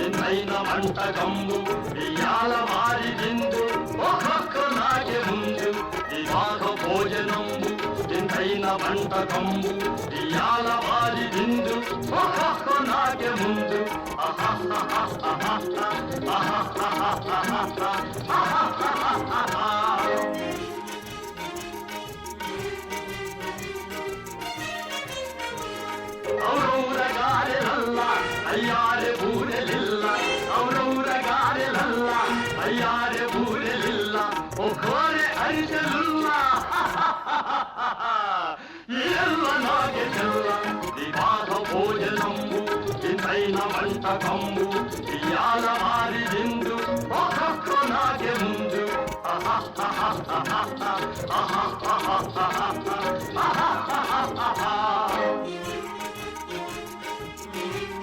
వింతైన వంటకంబు ఇయాల వారి విందు ఒక్కొక్క నాకే ముందు వివాహ భోజనంబు వింతైన వంటకంబు ఇయాల వారి విందు ఒక్కొక్క నాకే ముందు ఔరౌరగారెలల్ల అయ్యారె బూరెలిల్ల ఔరౌరగారెలల్ల అయ్యారె బూరెలిల్ల ఒక్కోరె అరిసెలుల్ల ఎల్ల నాగే చెల్ల వివాహ భోజనంబు వింతైన వంటకంబు ఇయాల వారి విందు ఒక్కొక్క నాగే ముందు ఆహా